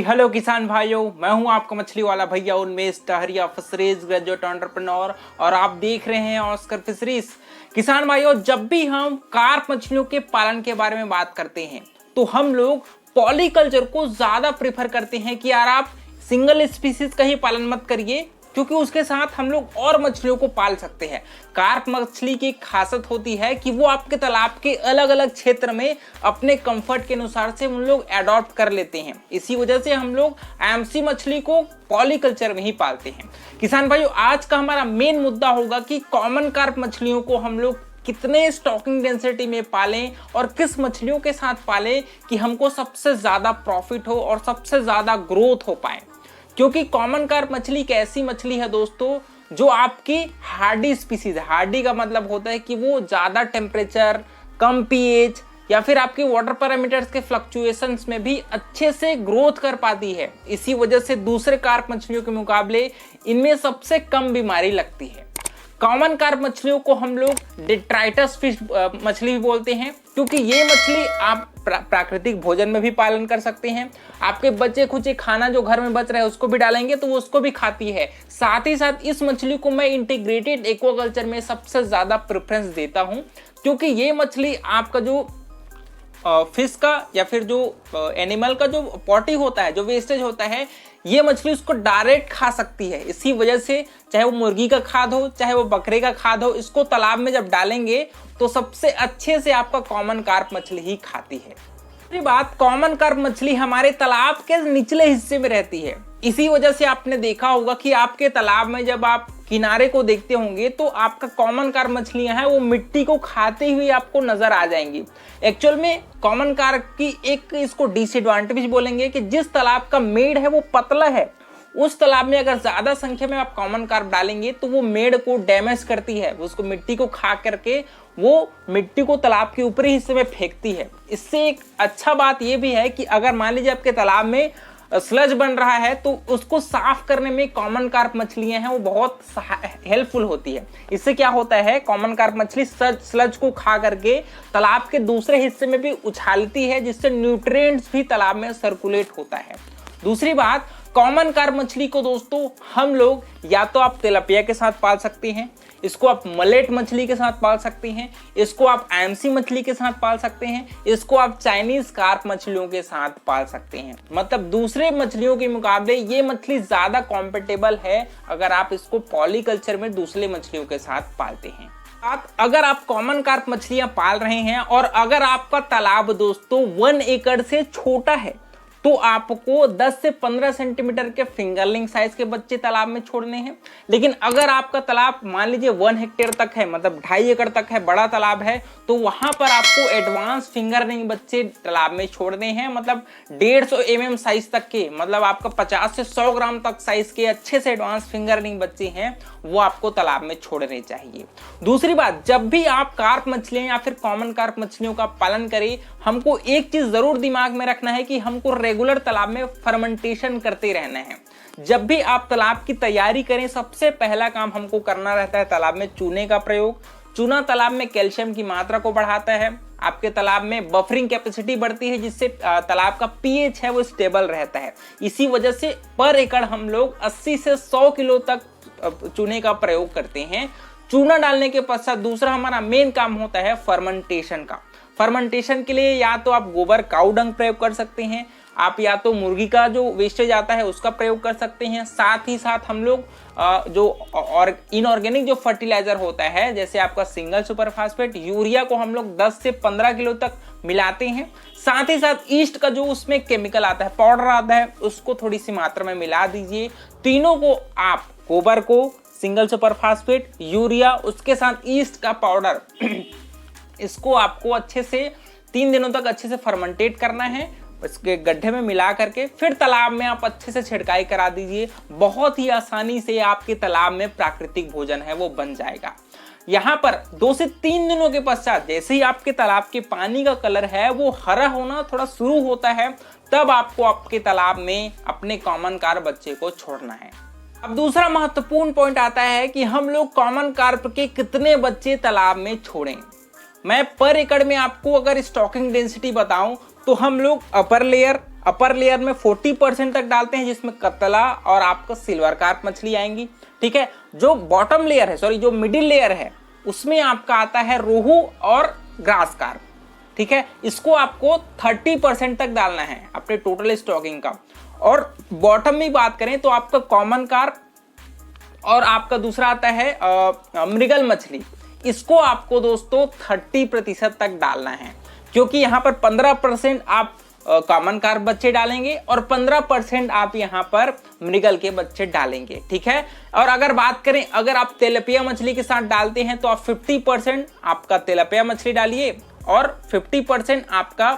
Hello किसान भाइयों, मैं हूं आपका मछली वाला भैया उन्मेष टहरिया, फिशरीज ग्रेजुएट एंटरप्रेन्योर और आप देख रहे हैं ऑस्कर फिशरीज। किसान भाइयों, जब भी हम कार्प मछलियों के पालन के बारे में बात करते हैं तो हम लोग पॉलीकल्चर को ज्यादा प्रेफर करते हैं कि यार आप सिंगल स्पीसीज का ही पालन मत करिए, क्योंकि उसके साथ हम लोग और मछलियों को पाल सकते हैं। कार्प मछली की खासियत होती है कि वो आपके तालाब के अलग अलग क्षेत्र में अपने कंफर्ट के अनुसार से हम लोग अडॉप्ट कर लेते हैं। इसी वजह से हम लोग एमसी मछली को पॉलीकल्चर में ही पालते हैं। किसान भाइयों, आज का हमारा मेन मुद्दा होगा कि कॉमन कार्प मछलियों को हम लोग कितने स्टॉकिंग डेंसिटी में पालें और किस मछलियों के साथ पालें कि हमको सबसे ज्यादा प्रॉफिट हो और सबसे ज्यादा ग्रोथ हो पाए। क्योंकि कॉमन कार्प मछली एक ऐसी मछली है दोस्तों जो आपकी हार्डी स्पीसीज है। हार्डी का मतलब होता है कि वो ज्यादा टेम्परेचर, कम पीएच या फिर आपके वाटर पैरामीटर्स के फ्लक्चुएशंस में भी अच्छे से ग्रोथ कर पाती है। इसी वजह से दूसरे कार्प मछलियों के मुकाबले इनमें सबसे कम बीमारी लगती है। कॉमन कार्प मछलियों को हम लोग डिट्राइटस फिश मछली भी बोलते हैं, क्योंकि ये मछली आप प्राकृतिक भोजन में भी पालन कर सकते हैं। आपके बचे खुचे खाना जो घर में बच रहा है उसको भी डालेंगे तो वो उसको भी खाती है। साथ ही साथ इस मछली को मैं इंटीग्रेटेड एक्वाकल्चर में सबसे ज्यादा प्रेफरेंस देता हूं, क्योंकि ये मछली आपका जो फिश का या फिर जो एनिमल का जो पॉटी होता है, जो वेस्टेज होता है, ये मछली उसको डायरेक्ट खा सकती है। इसी वजह से चाहे वो मुर्गी का खाद हो चाहे वो बकरे का खाद हो, इसको तालाब में जब डालेंगे तो सबसे अच्छे से आपका कॉमन कार्प मछली ही खाती है। दूसरी बात, कॉमन कार्प मछली हमारे तालाब के निचले हिस्से में रहती है। इसी वजह से आपने देखा होगा कि आपके तालाब में जब आप किनारे को देखते होंगे तो आपका कॉमन कार्प मछलियां हैं वो मिट्टी को खाते हुए आपको नजर आ जाएंगी। एक्चुअल में कॉमन कार्प की एक इसको डिसएडवांटेज बोलेंगे कि जिस तालाब का मेड़ है वो पतला है, उस तालाब में अगर ज्यादा संख्या में आप कॉमन कार्प डालेंगे तो वो मेड़ को डैमेज करती है, उसको मिट्टी को खा करके वो मिट्टी को तालाब के ऊपरी हिस्से में फेंकती है। इससे एक अच्छा बात यह भी है कि अगर मान लीजिए आपके तालाब में स्लज बन रहा है तो उसको साफ करने में कॉमन कार्प मछलियां हैं वो बहुत हेल्पफुल होती है। इससे क्या होता है, कॉमन कार्प मछली स्लज को खा करके तालाब के दूसरे हिस्से में भी उछालती है, जिससे न्यूट्रिएंट्स भी तालाब में सर्कुलेट होता है। दूसरी बात, कॉमन कार्प मछली को दोस्तों हम लोग या तो आप तिलपिया के साथ पाल सकते हैं, इसको आप मलेट मछली के साथ पाल सकते हैं, इसको आप एमसी मछली के साथ पाल सकते हैं, इसको आप चाइनीज कार्प मछलियों के साथ पाल सकते हैं। मतलब दूसरे मछलियों के मुकाबले ये मछली ज्यादा कॉम्पिटेबल है अगर आप इसको पॉलीकल्चर में दूसरे मछलियों के साथ पालते हैं। अगर आप कॉमन कार्प मछलियां पाल रहे हैं और अगर आपका तालाब दोस्तों 1 एकड़ से छोटा है तो आपको 10 से 15 सेंटीमीटर के फिंगरलिंग साइज के बच्चे तालाब में छोड़ने हैं। लेकिन अगर आपका तालाब मान लीजिए 1 हेक्टेयर तक है, मतलब 2.5 एकड़ तक है, बड़ा तालाब है, तो वहां पर आपको एडवांस फिंगरलिंग बच्चे तालाब में छोड़ने हैं। मतलब 150 mm साइज तक के, मतलब आपका 50 से 100 ग्राम तक साइज के अच्छे से एडवांस फिंगरलिंग बच्चे हैं वो आपको तालाब में छोड़ने चाहिए। दूसरी बात, जब भी आप कार्प मछलियां या फिर कॉमन कार्प मछलियों का पालन करें, हमको एक चीज जरूर दिमाग में रखना है कि हमको रेगुलर तालाब में फर्मेंटेशन करते रहना है। जब भी आप तालाब की तैयारी करें, सबसे पहला काम हमको करना रहता है तालाब में चूने का प्रयोग। चूना तालाब में कैल्शियम की मात्रा को बढ़ाता है, आपके तालाब में बफरिंग कैपेसिटी बढ़ती है, जिससे तालाब का पीएच है वो स्टेबल रहता है। इसी वजह से पर एकड़ हम लोग 80 से 100 किलो तक चूने का प्रयोग करते हैं। चूना डालने के पश्चात दूसरा हमारा मेन काम होता है फर्मेंटेशन का। फर्मेंटेशन के लिए या तो आप गोबर काऊ डंग प्रयोग कर सकते हैं, आप या तो मुर्गी का जो वेस्टेज आता है उसका प्रयोग कर सकते हैं। साथ ही साथ हम लोग जो और इनऑर्गेनिक जो फर्टिलाइजर होता है, जैसे आपका सिंगल सुपर फास्फेट, यूरिया को हम लोग 10 से 15 किलो तक मिलाते हैं। साथ ही साथ ईस्ट का जो उसमें केमिकल आता है, पाउडर आता है, उसको थोड़ी सी मात्रा में मिला दीजिए। तीनों को आप, गोबर को, सिंगल सुपर फास्फेट, यूरिया, उसके साथ ईस्ट का पाउडर इसको आपको अच्छे से 3 दिनों तक अच्छे से फर्मेंटेट करना है। इसके गड्ढे में मिला करके फिर तालाब में आप अच्छे से छिड़काई करा दीजिए। बहुत ही आसानी से आपके तालाब में प्राकृतिक भोजन है वो बन जाएगा। यहाँ पर 2 से 3 दिनों के पश्चात जैसे ही आपके तालाब के पानी का कलर है वो हरा होना थोड़ा शुरू होता है, तब आपको आपके तालाब में अपने कॉमन कार्प बच्चे को छोड़ना है। अब दूसरा महत्वपूर्ण पॉइंट आता है कि हम लोग कॉमन कार्प के कितने बच्चे तालाब में छोड़ें। मैं पर एकड़ में आपको अगर स्टॉकिंग डेंसिटी बताऊं तो हम लोग अपर लेयर में 40% तक डालते हैं, जिसमें कतला और आपका सिल्वर कार्प मछली आएंगी। ठीक है, जो बॉटम लेयर है, सॉरी जो मिडिल लेयर है, उसमें आपका आता है रोहू और ग्रास कार्प। ठीक है, इसको आपको 30% तक डालना है अपने टोटल स्टॉकिंग का। और बॉटम में बात करें तो आपका कॉमन कार्प और आपका दूसरा आता है मृगल मछली, इसको आपको दोस्तों 30% तक डालना है, क्योंकि यहाँ पर 15% आप कॉमन कार्प बच्चे डालेंगे और 15% आप यहाँ पर मृगल के बच्चे डालेंगे। ठीक है, और अगर बात करें, अगर आप तेलपिया मछली के साथ डालते हैं तो आप 50% आपका तेलपिया मछली डालिए और 50% आपका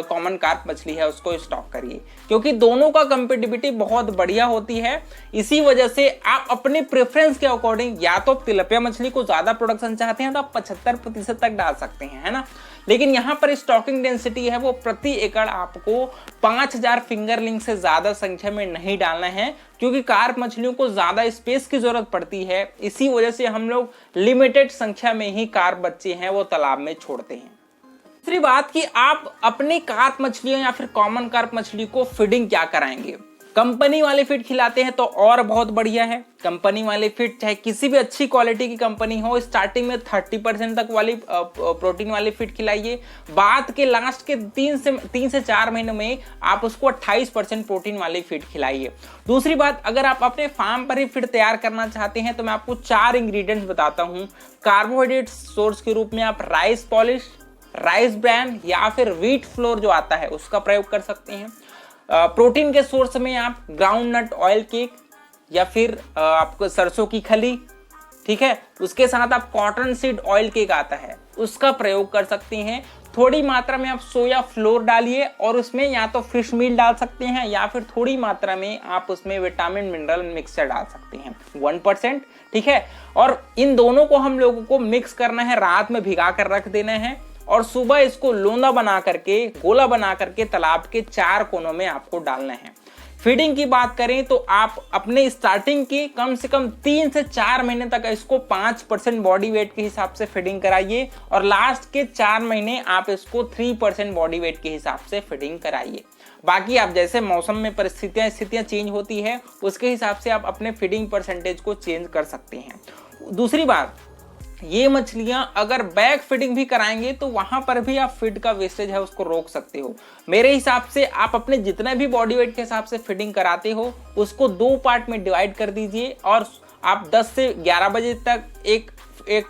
कॉमन कार्प मछली है उसको स्टॉक करिए, क्योंकि दोनों का कंपेटिबिलिटी बहुत बढ़िया होती है। इसी वजह से आप अपने प्रेफरेंस के अकॉर्डिंग, या तो तिलपिया मछली को ज्यादा प्रोडक्शन चाहते हैं तो आप 75% तक डाल सकते हैं, है ना। लेकिन यहाँ पर स्टॉकिंग डेंसिटी है वो प्रति एकड़ आपको 5000 फिंगरलिंग से ज्यादा संख्या में नहीं डालना है, क्योंकि कार्प मछलियों को ज्यादा स्पेस की जरूरत पड़ती है। इसी वजह से हम लोग लिमिटेड संख्या में ही कार्प बच्चे हैं वो तालाब में छोड़ते हैं। दूसरी बात कि आप अपनी कार्प मछलियों या फिर कॉमन कार्प मछली को फीडिंग क्या कराएंगे। कंपनी वाले फीड खिलाते हैं तो और बहुत बढ़िया है। कंपनी वाले फीड चाहे किसी भी अच्छी क्वालिटी की कंपनी हो, स्टार्टिंग में 30% तक वाली प्रोटीन वाली फीड खिलाइए। बाद के लास्ट के 3 से 4 महीनों में आप उसको 28% प्रोटीन वाली फीड खिलाइए। दूसरी बात, अगर आप अपने फार्म पर ही फीड तैयार करना चाहते हैं तो मैं आपको 4 इंग्रेडिएंट्स बताता हूँ। कार्बोहाइड्रेट सोर्स के रूप में आप राइस पॉलिश, राइस ब्रैन या फिर व्हीट फ्लोर जो आता है उसका प्रयोग कर सकते हैं। प्रोटीन के सोर्स में आप ग्राउंड नट ऑयल केक या फिर आपको सरसों की खली, ठीक है, उसके साथ आप कॉटन सीड ऑयल केक आता है उसका प्रयोग कर सकते हैं। थोड़ी मात्रा में आप सोया फ्लोर डालिए और उसमें या तो फिश मील डाल सकते हैं या फिर थोड़ी मात्रा में आप उसमें विटामिन मिनरल मिक्सचर डाल सकते हैं 1%। ठीक है, और इन दोनों को हम लोगों को मिक्स करना है, रात में भिगा कर रख देना है और सुबह इसको लोंदा बना करके, गोला बना करके तालाब के 4 कोनों में आपको डालना है। फीडिंग की बात करें तो आप अपने स्टार्टिंग के कम से कम 3 से 4 महीने तक इसको 5% बॉडी वेट के हिसाब से फीडिंग कराइए और लास्ट के 4 महीने आप इसको 3% बॉडी वेट के हिसाब से फीडिंग कराइए। बाकी आप जैसे मौसम में स्थितियां चेंज होती है उसके हिसाब से आप अपने फीडिंग परसेंटेज को चेंज कर सकते हैं। दूसरी बात, ये मछलियां अगर बैग फीडिंग भी कराएंगे तो वहां पर भी आप फीड का वेस्टेज है उसको रोक सकते हो। मेरे हिसाब से आप अपने जितने भी बॉडी वेट के हिसाब से फीडिंग कराते हो उसको 2 पार्ट में डिवाइड कर दीजिए और आप 10 से 11 बजे तक एक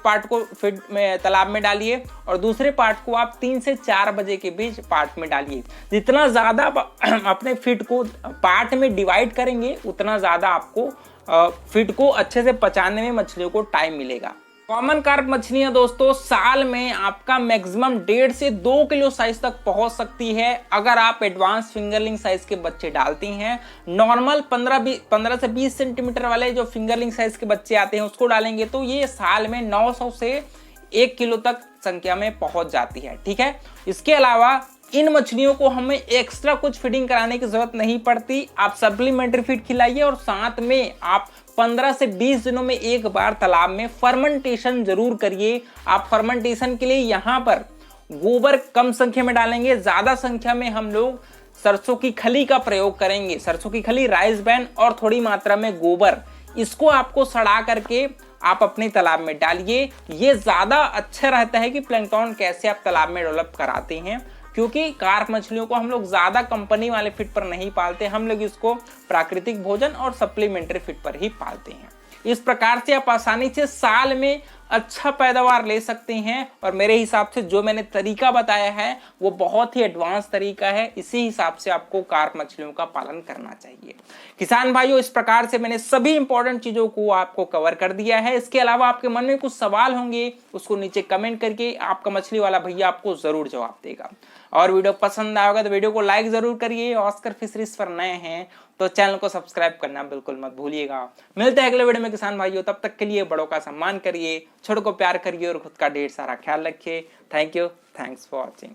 पार्ट को फीड में तालाब में डालिए और दूसरे पार्ट को आप 3 से 4 बजे के बीच पार्ट में डालिए। जितना ज्यादा अपने फीड को पार्ट में डिवाइड करेंगे उतना ज्यादा आपको फीड को अच्छे से पचाने में मछलियों को टाइम मिलेगा। कॉमन कार्प मछलियां दोस्तों साल में आपका मैक्सिमम 1.5 से 2 किलो साइज तक पहुंच सकती है अगर आप एडवांस फिंगरलिंग साइज के बच्चे डालती हैं। नॉर्मल 15 से 20 सेंटीमीटर वाले जो फिंगरलिंग साइज के बच्चे आते हैं उसको डालेंगे तो ये साल में 900 से 1 किलो तक संख्या में पहुंच जाती है। ठीक है, इसके अलावा इन मछलियों को हमें एक्स्ट्रा कुछ फीडिंग कराने की जरूरत नहीं पड़ती। आप सप्लीमेंट्री फीड खिलाइए और साथ में आप 15 से 20 दिनों में एक बार तालाब में फर्मेंटेशन जरूर करिए। आप फर्मेंटेशन के लिए यहाँ पर गोबर कम संख्या में डालेंगे, ज्यादा संख्या में हम लोग सरसों की खली का प्रयोग करेंगे। सरसों की खली, राइस ब्रैन और थोड़ी मात्रा में गोबर, इसको आपको सड़ा करके आप अपने तालाब में डालिए। ये ज्यादा अच्छा रहता है कि प्लैंक्टन कैसे आप तालाब में डेवलप कराते हैं, क्योंकि कार्प मछलियों को हम लोग ज्यादा कंपनी वाले फीड पर नहीं पालते, हम लोग इसको प्राकृतिक भोजन और सप्लीमेंट्री फीड पर ही पालते हैं। इस प्रकार से आप आसानी से साल में अच्छा पैदावार ले सकते हैं और मेरे हिसाब से जो मैंने तरीका बताया है वो बहुत ही एडवांस तरीका है। इसी हिसाब से आपको कार्प मछलियों का पालन करना चाहिए। किसान भाइयों, इस प्रकार से मैंने सभी इंपॉर्टेंट चीजों को आपको कवर कर दिया है। इसके अलावा आपके मन में कुछ सवाल होंगे उसको नीचे कमेंट करके आपका मछली वाला भैया आपको जरूर जवाब देगा। और वीडियो पसंद आएगा तो वीडियो को लाइक जरूर करिए। ऑस्कर फिशरीज पर नए हैं तो चैनल को सब्सक्राइब करना बिल्कुल मत भूलिएगा। मिलते हैं अगले वीडियो में किसान भाइयों, तब तक के लिए बड़ों का सम्मान करिए, छोटों को प्यार करिए और खुद का ढेर सारा ख्याल रखिए। Thank you, thanks for watching.